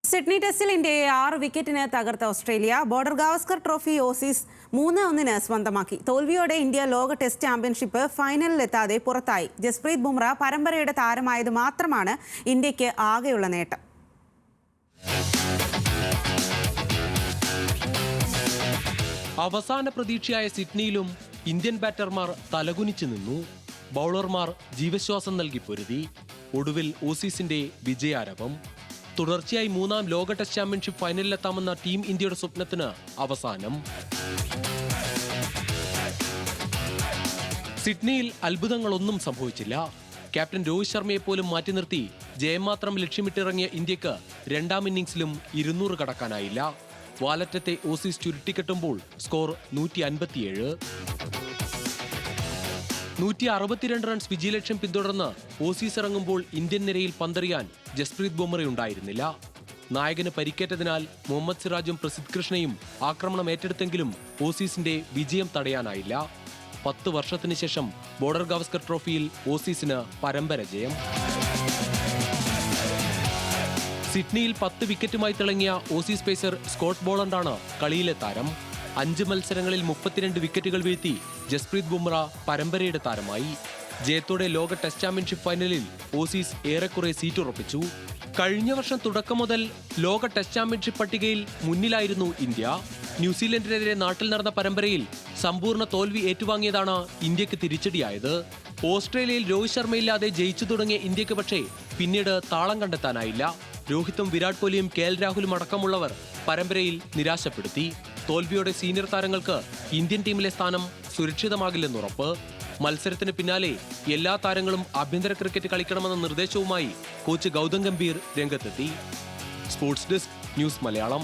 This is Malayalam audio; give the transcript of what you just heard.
സിഡ്നി ടെസ്റ്റിൽ ഇന്ത്യയെ 6 വിക്കറ്റിന് തകർത്ത Australia border Gavaskar trophy Aussies 3-1 സ്വന്തമാക്കി. തോൽവിയോടെ ഇന്ത്യ ലോക ടെസ്റ്റ് ചാമ്പ്യൻഷിപ്പ് ഫൈനലിലെത്താതെ പുറത്തായി. ജസ്പ്രീത് ബുംറ പരമ്പരയുടെ താരമായത് മാത്രമാണ് ഇന്ത്യക്ക് ആകെയുള്ള നേട്ടം. അവസാന പ്രതീക്ഷയായ സിഡ്നിയിലും ഇന്ത്യൻ ബാറ്റർമാർ തലകുനിച്ചു നിന്നു. ബൗളർമാർ ജീവശ്വാസം നൽകി പൊരുതി. ഒടുവിൽ ഓസീസിന്റെ വിജയാരവം. തുടർച്ചയായി 3ാം ലോക ടെസ്റ്റ് ചാമ്പ്യൻഷിപ്പ് ഫൈനലിലെത്താമെന്ന ടീം ഇന്ത്യയുടെ സ്വപ്നത്തിന് അവസാനം. സിഡ്നിയിൽ അത്ഭുതങ്ങളൊന്നും സംഭവിച്ചില്ല. ക്യാപ്റ്റൻ രോഹിത് ശർമ്മയെ പോലും മാറ്റി നിർത്തി ജയം മാത്രം ലക്ഷ്യമിട്ടിറങ്ങിയ ഇന്ത്യക്ക് 2ാം ഇന്നിംഗ്സിലും 200 കടക്കാനായില്ല. വാലറ്റത്തെ ഓസീസ് ചുരുട്ടിക്കെട്ടുമ്പോൾ സ്കോർ 157. 162 റൺസ് വിജയലക്ഷ്യം പിന്തുടർന്ന് ഓസീസ് ഇറങ്ങുമ്പോൾ ഇന്ത്യൻ നിരയിൽ പന്തെറിയാൻ ജസ്പ്രീത് ബുംറയുണ്ടായിരുന്നില്ല. നായകന് പരിക്കേറ്റതിനാൽ മുഹമ്മദ് സിറാജും പ്രസിദ്ധ് കൃഷ്ണയും ആക്രമണം ഏറ്റെടുത്തെങ്കിലും ഓസീസിന്റെ വിജയം തടയാനായില്ല. 10 വർഷത്തിന് ശേഷം ബോർഡർ ഗാവസ്കർ ട്രോഫിയിൽ ഓസീസിന് പരമ്പര ജയം. സിഡ്നിയിൽ 10 വിക്കറ്റുമായി തിളങ്ങിയ ഓസീസ് പേസർ സ്കോട്ട് ബോളണ്ടാണ് കളിയിലെ താരം. 5 മത്സരങ്ങളിൽ 32 വിക്കറ്റുകൾ വീഴ്ത്തി ജസ്പ്രീത് ബുംറ പരമ്പരയുടെ താരമായി. ജയത്തോടെ ലോക ടെസ്റ്റ് ചാമ്പ്യൻഷിപ്പ് ഫൈനലിൽ ഓസീസ് ഏറെക്കുറെ സീറ്റുറപ്പിച്ചു. കഴിഞ്ഞ വർഷം തുടക്കം മുതൽ ലോക ടെസ്റ്റ് ചാമ്പ്യൻഷിപ്പ് പട്ടികയിൽ മുന്നിലായിരുന്നു ഇന്ത്യ. ന്യൂസിലൻഡിനെതിരെ നാട്ടിൽ നടന്ന പരമ്പരയിൽ സമ്പൂർണ്ണ തോൽവി ഏറ്റുവാങ്ങിയതാണ് ഇന്ത്യക്ക് തിരിച്ചടിയായത്. ഓസ്ട്രേലിയയിൽ രോഹിത് ശർമ്മയില്ലാതെ ജയിച്ചു തുടങ്ങിയ ഇന്ത്യക്ക് പക്ഷേ പിന്നീട് താളം കണ്ടെത്താനായില്ല. രോഹിത്തും വിരാട് കോഹ്ലിയും കെ എൽ രാഹുലും അടക്കമുള്ളവർ പരമ്പരയിൽ നിരാശപ്പെടുത്തി. തോൽവിയോടെ സീനിയർ താരങ്ങൾക്ക് ഇന്ത്യൻ ടീമിലെ സ്ഥാനം സുരക്ഷിതമാകില്ലെന്നുറപ്പ്. മത്സരത്തിന് പിന്നാലെ എല്ലാ താരങ്ങളും ആഭ്യന്തര ക്രിക്കറ്റ് കളിക്കണമെന്ന നിർദ്ദേശവുമായി കോച്ച് ഗൗതം ഗംഭീർ രംഗത്തെത്തി. Sports desk, news Malayalam.